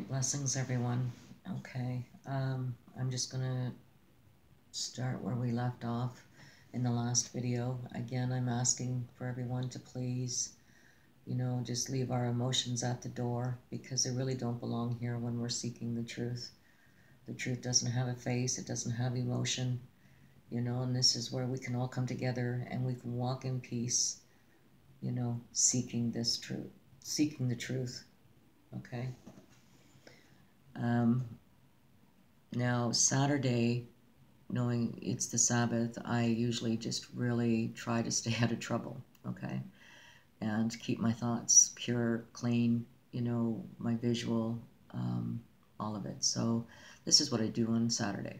Blessings, everyone. Okay, I'm just gonna start where we left off in the last video. Again, I'm asking for everyone to please, just leave our emotions at the door because they really don't belong here when we're seeking the truth. The truth doesn't have a face, it doesn't have emotion, and this is where we can all come together and we can walk in peace, seeking this truth, seeking the truth, okay? Now, Saturday, knowing it's the Sabbath, I usually just really try to stay out of trouble, okay? And keep my thoughts pure, clean, my visual, all of it. So this is what I do on Saturday.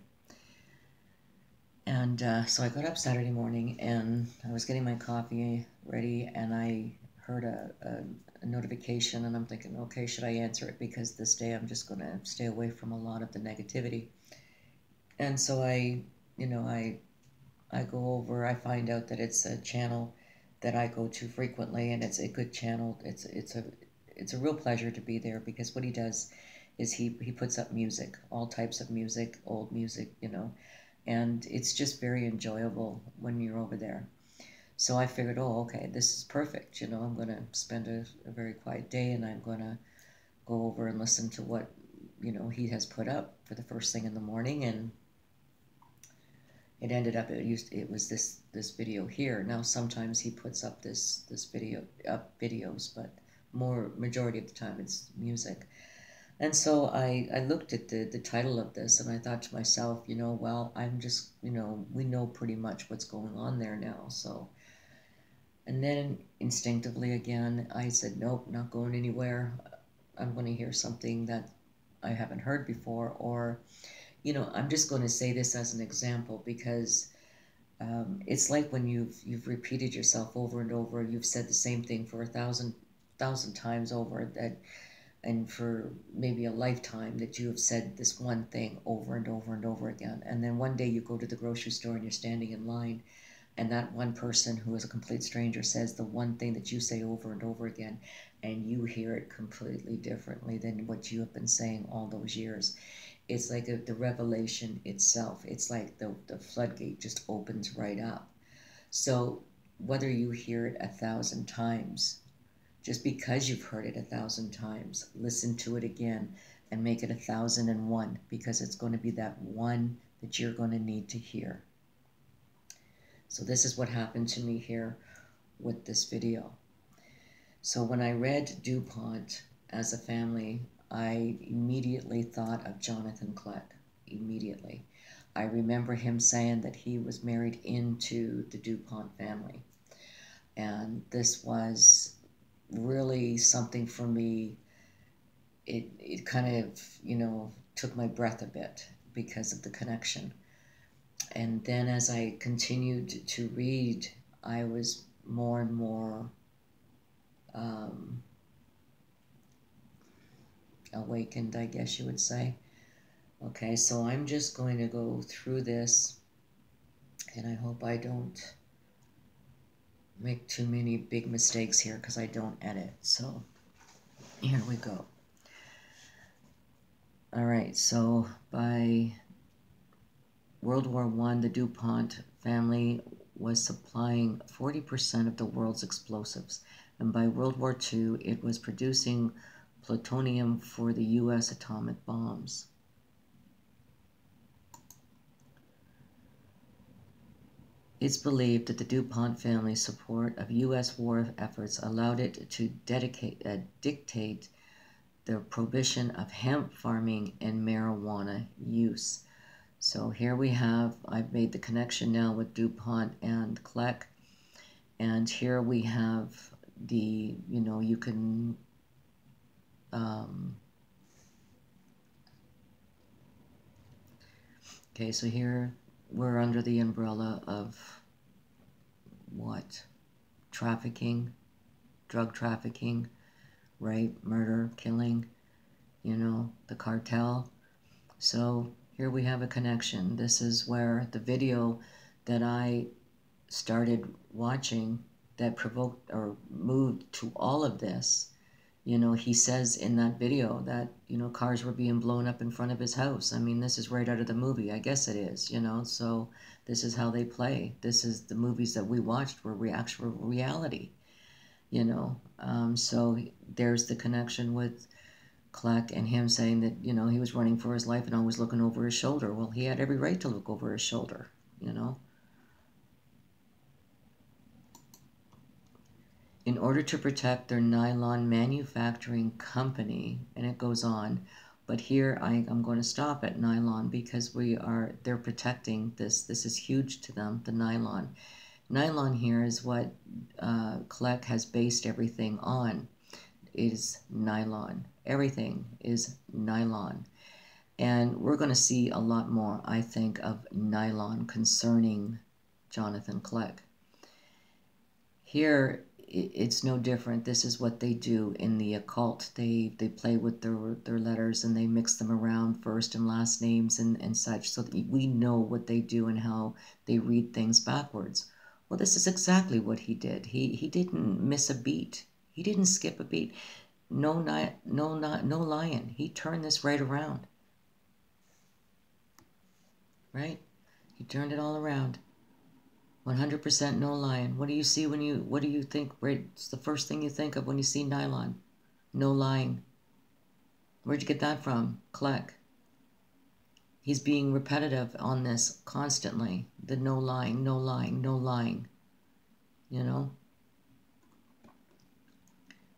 And so I got up Saturday morning and I was getting my coffee ready and I heard a notification and I'm thinking, okay, should I answer it? Because this day I'm just going to stay away from a lot of the negativity. And so I go over, I find out that it's a channel that I go to frequently and it's a good channel. It's a real pleasure to be there because what he does is he puts up music, all types of music, old music, and it's just very enjoyable when you're over there. So I figured, oh, okay, this is perfect. I'm going to spend a very quiet day and I'm going to go over and listen to what, he has put up for the first thing in the morning. And it ended up, it was this video here. Now, sometimes he puts up this videos, but majority of the time it's music. And so I looked at the title of this and I thought to myself, well, I'm just, we know pretty much what's going on there now. So, and then instinctively again, I said, nope, not going anywhere. I'm going to hear something that I haven't heard before, or, I'm just going to say this as an example because it's like when you've repeated yourself over and over, you've said the same thing for 1,000 times over that, and for maybe a lifetime that you have said this one thing over and over and over again. And then one day you go to the grocery store and you're standing in line and that one person who is a complete stranger says the one thing that you say over and over again, and you hear it completely differently than what you have been saying all those years. It's like the revelation itself. It's like the floodgate just opens right up. So whether you hear it 1,000 times, just because you've heard it 1,000 times, listen to it again and make it 1,001 because it's going to be that one that you're going to need to hear. So this is what happened to me here with this video. So when I read Dupont as a family, I immediately thought of Johnathan Kleck, immediately. I remember him saying that he was married into the Dupont family. And this was really something for me. It kind of, took my breath a bit because of the connection. And then as I continued to read, I was more and more awakened, I guess you would say. Okay, so I'm just going to go through this, and I hope I don't make too many big mistakes here because I don't edit. So here we go. All right, so by World War I, the Dupont family was supplying 40% of the world's explosives, and by World War II, it was producing plutonium for the U.S. atomic bombs. It's believed that the Dupont family's support of U.S. war efforts allowed it to dictate the prohibition of hemp farming and marijuana use. So here we have, I've made the connection now with Dupont and Kleck, and here we have the, you can, okay, so here we're under the umbrella of what? Trafficking, drug trafficking, rape, murder, killing, the cartel. So here we have a connection. This is where the video that I started watching that provoked or moved to all of this You know, he says in that video that, you know, cars were being blown up in front of his house. I mean, this is right out of the movie. I guess it is, you know. So this is how they play. This is the movies that we watched were actual reality, you know. So there's the connection with Kleck and him saying that, you know, he was running for his life and always looking over his shoulder. Well, he had every right to look over his shoulder, you know. In order to protect their nylon manufacturing company, and it goes on, but here I'm going to stop at nylon because they're protecting this. This is huge to them, the nylon. Nylon here is what Kleck has based everything on, is nylon. Everything is nylon. And we're going to see a lot more, I think, of nylon concerning Johnathan Kleck. Here, it's no different. This is what they do in the occult. They play with their letters and they mix them around, first and last names and such, so that we know what they do and how they read things backwards. Well, this is exactly what he did. He didn't miss a beat. He didn't skip a beat. No lying. He turned this right around. Right? He turned it all around. 100% no lying. What do you see what do you think, right? It's the first thing you think of when you see nylon. No lying. Where'd you get that from? Kleck. He's being repetitive on this constantly. The no lying, no lying, no lying. You know?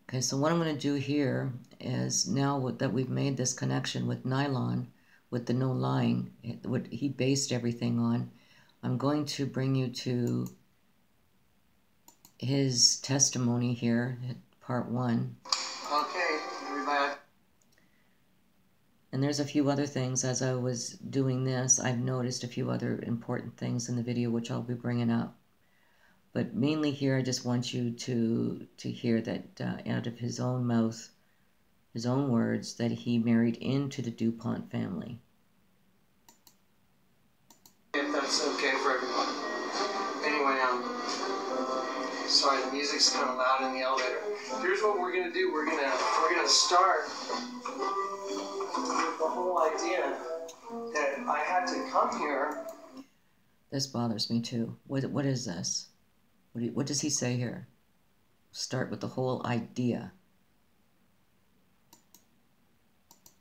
Okay, so what I'm going to do here is, now that we've made this connection with nylon, with the no lying, what he based everything on, I'm going to bring you to his testimony here, part 1. Okay, everybody. And there's a few other things. As I was doing this, I've noticed a few other important things in the video which I'll be bringing up. But mainly here, I just want you to hear that out of his own mouth, his own words, that he married into the Dupont family. If that's okay for everyone. Anyway, sorry, the music's kind of loud in the elevator. Here's what we're gonna do. We're gonna start with the whole idea that I had to come here. This bothers me too. What is this? What does he say here? Start with the whole idea.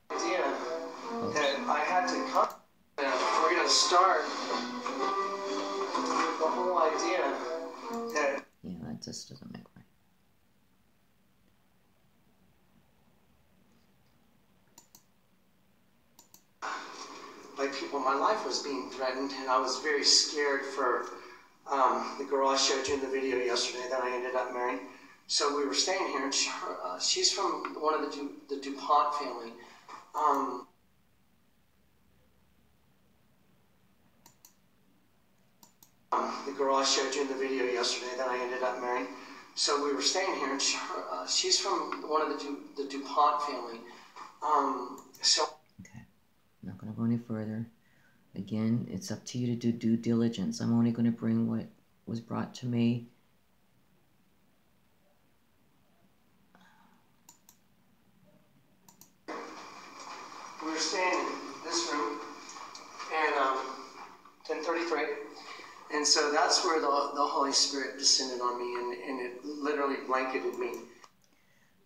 That I had to come. We're gonna start with the whole idea that. Yeah, that just doesn't make right. By people, my life was being threatened, and I was very scared for the girl I showed you in the video yesterday that I ended up marrying. So we were staying here, and she's from one of the Dupont family. The girl I showed you in the video yesterday that I ended up marrying. So we were staying here, and she's from one of the Dupont family. Okay, I'm not going to go any further. Again, it's up to you to do due diligence. I'm only going to bring what was brought to me. We were staying in this room, and 1033, and so that's where the Holy Spirit descended on me, and it literally blanketed me.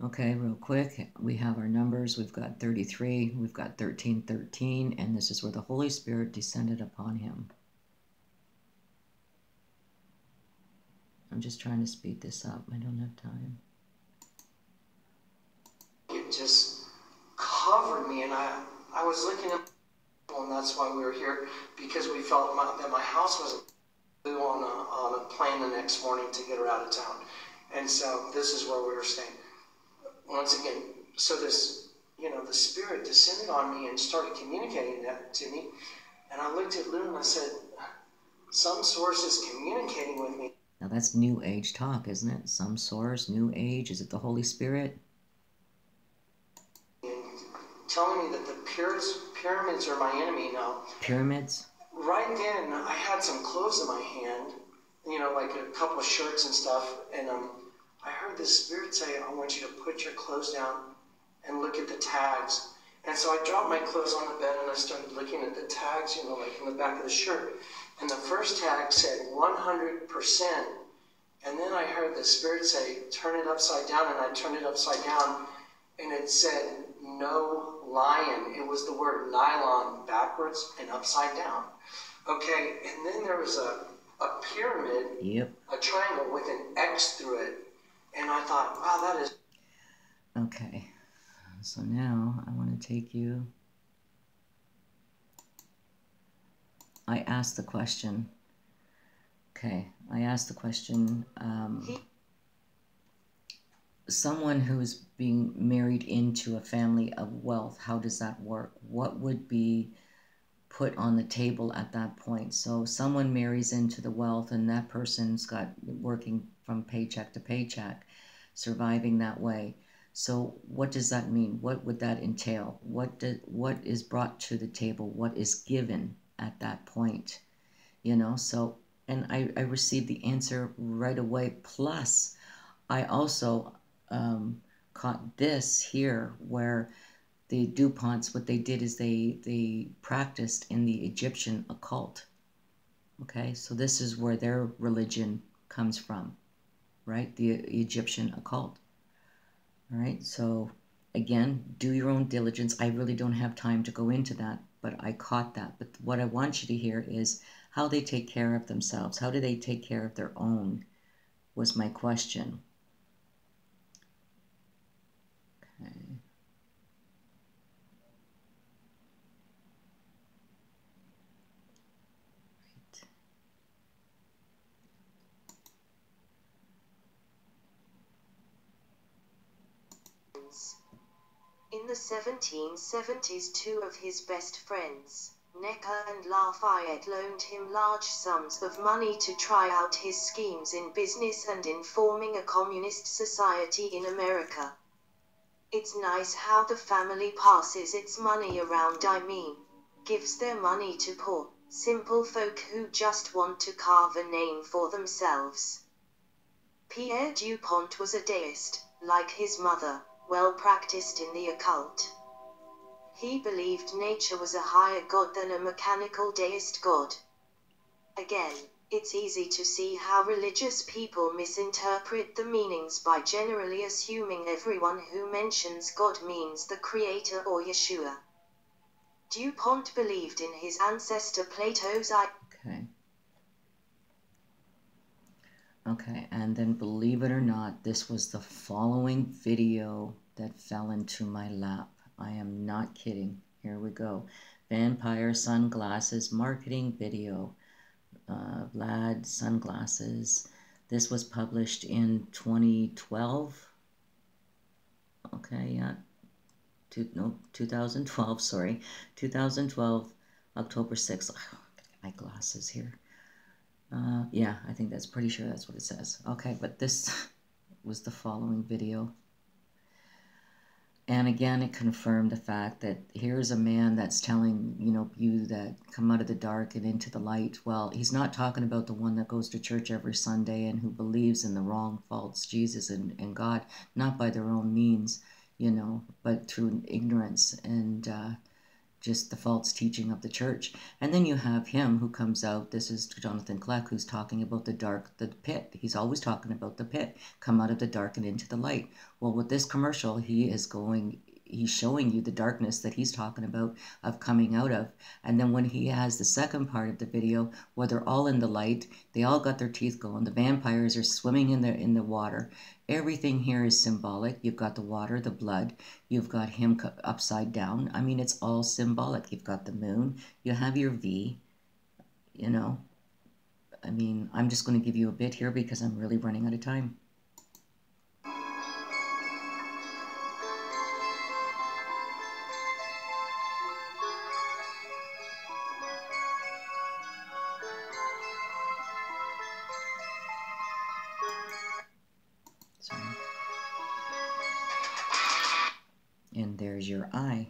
Okay, real quick, we have our numbers. We've got 33, we've got 1313, and this is where the Holy Spirit descended upon him. I'm just trying to speed this up. I don't have time. It just covered me, and I was looking at, and that's why we were here, because we felt that my house was on a plane the next morning to get her out of town, and so this is where we were staying. Once again, so this, the Spirit descended on me and started communicating that to me, and I looked at Lou and I said, some source is communicating with me. Now that's New Age talk, isn't it? Some source, New Age, is it the Holy Spirit? And telling me that the pyramids are my enemy now. Pyramids? Right then, I had some clothes in my hand, like a couple of shirts and stuff, and I heard the Spirit say, I want you to put your clothes down and look at the tags. And so I dropped my clothes on the bed and I started looking at the tags, you know, like in the back of the shirt. And the first tag said 100%. And then I heard the Spirit say, turn it upside down. And I turned it upside down and it said, no lion. It was the word nylon backwards and upside down. Okay, and then there was a pyramid, Yep. a triangle with an X through it. And I thought, wow, that is... Okay, so now I want to take you... I asked the question. Okay, I asked the question, someone who's being married into a family of wealth, how does that work? What would be put on the table at that point? So someone marries into the wealth and that person's got working from paycheck to paycheck, surviving that way. So what does that mean? What would that entail? What is brought to the table? What is given at that point? You know, so, and I received the answer right away. Plus, I also caught this here where the Duponts, what they did is they practiced in the Egyptian occult. Okay, so this is where their religion comes from, right? The Egyptian occult. All right, so again, do your own diligence. I really don't have time to go into that, but I caught that. But what I want you to hear is how they take care of themselves. How do they take care of their own was my question. Okay. In the 1770s, two of his best friends, Necker and Lafayette, loaned him large sums of money to try out his schemes in business and in forming a communist society in America. It's nice how the family passes its money around, I mean, gives their money to poor, simple folk who just want to carve a name for themselves. Pierre Dupont was a deist, like his mother, well practiced in the occult. He believed nature was a higher god than a mechanical deist god. Again, it's easy to see how religious people misinterpret the meanings by generally assuming everyone who mentions God means the Creator or Yeshua. Dupont believed in his ancestor Plato's Okay, and then believe it or not, this was the following video that fell into my lap. I am not kidding. Here we go. Vampire Sunglasses marketing video. Vald Sunglasses. This was published in 2012. Okay, yeah. 2012, sorry. 2012, October 6th. Oh, my glasses here. Yeah, I think that's pretty sure that's what it says. Okay, but this was the following video. And again, it confirmed the fact that here's a man that's telling, you that come out of the dark and into the light. Well, he's not talking about the one that goes to church every Sunday and who believes in the wrong, false Jesus and God, not by their own means, but through ignorance and just the false teaching of the church. And then you have him who comes out, this is Johnathan Klecks, who's talking about the pit. He's always talking about the pit, come out of the dark and into the light. Well, with this commercial, he's showing you the darkness that he's talking about of coming out of. And then when he has the second part of the video where they're all in the light, they all got their teeth going, the vampires are swimming in the water. Everything here is symbolic. You've got the water, the blood. You've got him upside down. I mean, it's all symbolic. You've got the moon. You have your V. I mean, I'm just going to give you a bit here because I'm really running out of time. And there's your eye.